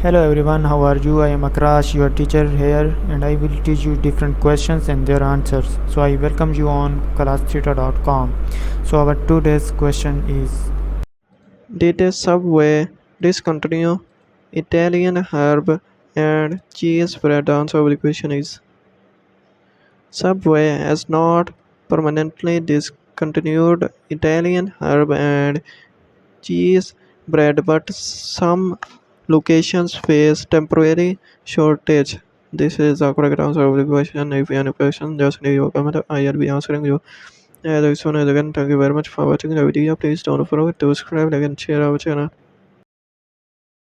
Hello everyone, how are you? I am Akrash, your teacher here, and I will teach you different questions and their answers. So I welcome you on classtheta.com. So our today's question is: Did a Subway discontinue Italian herb and cheese bread? The answer of the question is Subway has not permanently discontinued Italian herb and cheese bread, but some locations face temporary shortage. This is the correct answer of the question. If you have any question, just leave your comment. I will be answering you. This one is again. Thank you very much for watching the video. Please don't forget to subscribe, like, and share our channel.